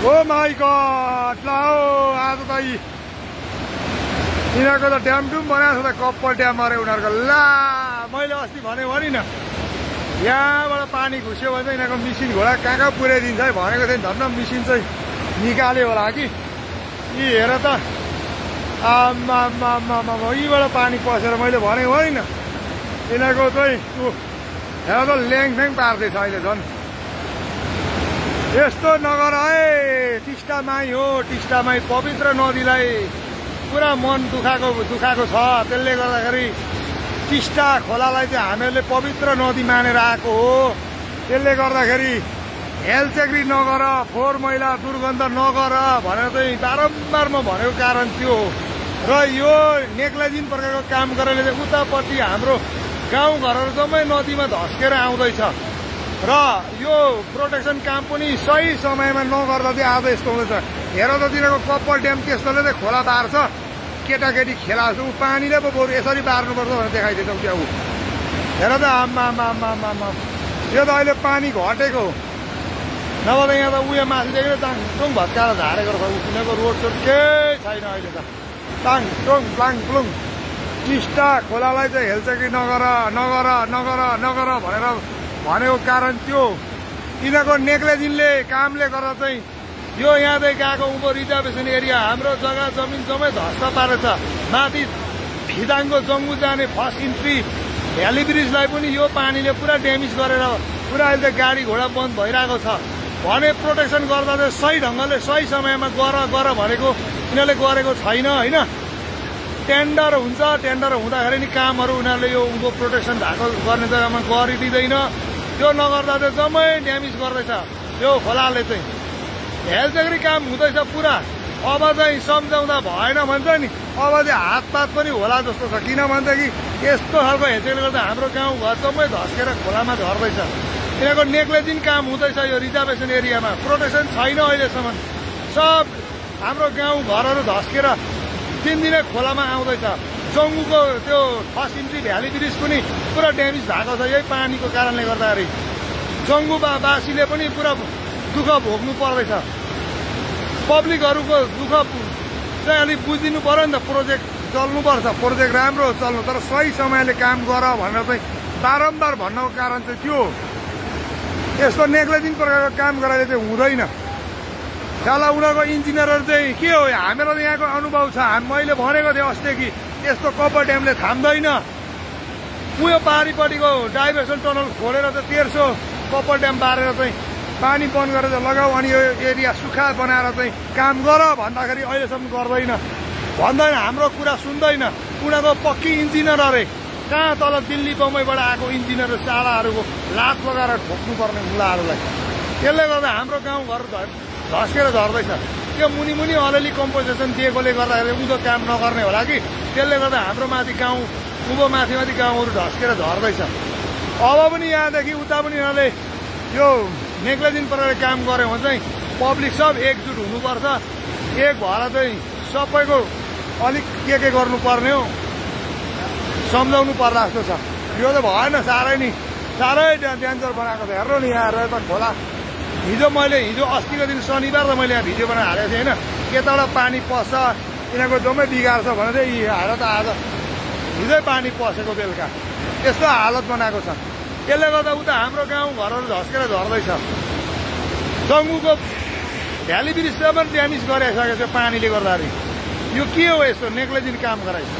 oh my God ल आज त यिनीहरूको त ड्याम डुम बनाएको छ त कप्पर ड्याम अरे उनीहरूको ला मैले अस्ति भने न यहाँबाट पानी घुस्यो भने चाहिँ यिनीहरूको मिसिन घोडा कहाँ पुर्याइदिन्छ है भनेको चाहिँ धन्न मिसिन चाहिँ निकाल्यो होला कि यी हेर त यहीबाट पानी पसेर मैले भनेको होइन यिनीहरूको चाहिँ हेर त ल्याङफ्याङ पार्दैछ अहिले झन् यस्तो नगर है टिस्टामाई हो टिस्टामाई पवित्र नदीलाई पुरा मन दुखाएको छ त्यसले गर्दाखेरि टिस्टा खोलालाई चाहिँ हामीहरूले पवित्र नदी मानेर आएको हो त्यसले गर्दाखेरि हेलचेक्री नगर फोहोर मैला दुर्गन्ध नगर भनेर चाहिँ बारम्बार म भनेको कारण त्यो हो र यो नेक्लाजिन प्रकारको काम गरेर चाहिँ उतापट्टि हाम्रो गाउँघरहरू जम्मै नदीमा धस्केर आउँदैछ र यो प्रोटेक्सन काम पनि सही समयमा नगर्दा चाहिँ आज यस्तो हुँदैछ हेर त तिनीहरूको कप्पर ड्याम त्यस्तोले चाहिँ खोला बार्छ केटाकेटी खेला ऊ पानीले पो बरु यसरी बार्नुपर्छ भनेर देखाइदिन्छ क्या ऊ हेर त आम्मा यो त अहिले पानी घटेको नभए त यहाँ त उयो माथिदेखि टाङटुङ भत्काएर झारेको रहेछ उनीहरूको रोड सोड केही छैन अहिले त टाङटुङ प्लाङप्लुङ टिस्टा खोलालाई चाहिँ हेलचेक्री नगर भनेर भनेको कारण त्यो यिनीहरूको नेग्लेजिनले कामले गर्दा चाहिँ यो यहाँदेखि गएको उँभो रिजर्भेसन एरिया हाम्रो जग्गा जमिन जम्मै ध्वस्त पारेछ माथि फिदाङको जङ्गु जाने फर्स्ट इन्ट्री भ्याली ब्रिजलाई पनि यो पानीले पुरा ड्यामेज गरेर पुरा अहिले त गाडी घोडा बन्द भइरहेको छ भने प्रोटेक्सन गर्दा चाहिँ सही ढङ्गले सही समयमा गर भनेको यिनीहरूले गरेको छैन होइन टेन्डर हुन्छ टेन्डर हुँदाखेरि नि कामहरू उनीहरूले यो उँभो प्रोटेक्सन भएको गर्ने जग्गामा गरिदिँदैन त्यो नगर्दा चाहिँ जम्मै ड्यामेज गर्दैछ यो खोलाले चाहिँ हेलचेक्री काम हुँदैछ पुरा अब चाहिँ सम्झाउँदा भएन भन्छ नि अब चाहिँ हातपात पनि होला जस्तो छ किन भनेदेखि यस्तो खालको हेलचेक्रीले गर्दा हाम्रो गाउँघर जम्मै धस्केर खोलामा झर्दैछ यिनीहरूको नेग्लेजिन काम हुँदैछ यो रिजर्भेसन एरियामा प्रोटेक्सन छैन अहिलेसम्म सब हाम्रो गाउँघरहरू धस्केर दिनदिनै खोलामा आउँदैछ जङ्गुको त्यो फर्स्ट इन्ट्री भ्याली ब्रिज पनि पुरा ड्यामेज भएको छ यही पानीको कारणले गर्दाखेरि जङ्गुबासीले पनि पुरा दुःख भोग्नु पर्दैछ पब्लिकहरूको दुःख चाहिँ अलिक बुझिदिनु पर्यो नि त प्रोजेक्ट चल्नुपर्छ प्रोजेक्ट राम्रो चल्नु तर सही समयले काम गर भनेर चाहिँ बारम्बार भन्नको कारण चाहिँ त्यो यस्तो नेग्लेजिन प्रकारको काम गराइले चाहिँ हुँदैन साला उनीहरूको इन्जिनियरहरू चाहिँ के हो हामीलाई त यहाँको अनुभव छ मैले भनेको थिएँ अस्ति यस्तो कप्पर ड्यामले थाम्दैन उयो पारिपट्टिको डाइभर्सन टनल खोलेर चाहिँ 1300 कप्पर ड्याम बारेर चाहिँ पानी बन्द गरेर लगाऊ अनि यो एरिया सुक्खा बनाएर चाहिँ काम गर भन्दाखेरि अहिलेसम्म गर्दैन भन्दैन हाम्रो कुरा सुन्दैन उनीहरूको पक्की इन्जिनियर अरे कहाँ तल दिल्ली बम्बईबाट आएको इन्जिनियर सालाहरूको लात लगाएर ठोक्नु पर्ने मुलाहरूलाई त्यसले गर्दा हाम्रो गाउँघर धस्केर झर्दैछ त्यो मुनि अलिअलि कम्पोजिसन दिएकोले गर्दाखेरि उँधो काम नगर्ने होला कि त्यसले गर्दा हाम्रो माथि गाउँ उँभो माथि गाउँहरू धस्केर झर्दैछ अब पनि यहाँदेखि उता पनि उनीहरूले यो नेग्लेजिन प्रकारले काम गर्यो भने चाहिँ पब्लिक सब एकजुट हुनुपर्छ एक भएर चाहिँ सबैको अलिक के गर्नुपर्ने हो सम्झाउनु पर्ला जस्तो छ यो त भएन साह्रै डेन्जर बनाएको छ हेर्नु नि यहाँ रहेछ खोला हिजो अस्तिको दिन शनिबार त मैले यहाँ भिडियो बनाएर हालेको थिएँ होइन यताबाट पानी पस्छ यिनीहरूको जम्मै बिगार्छ भने चाहिँ हालत आज हिजै पानी पसेको बेलुका यस्तो हालत बनाएको छ त्यसले गर्दा उता हाम्रो गाउँघरहरू धस्केर झर्दैछ जङ्गुको भ्याली ब्रिज पनि ड्यामेज गराइसकेको छ पानीले गर्दाखेरि यो के हो यस्तो नेग्लेजिन काम गराइछ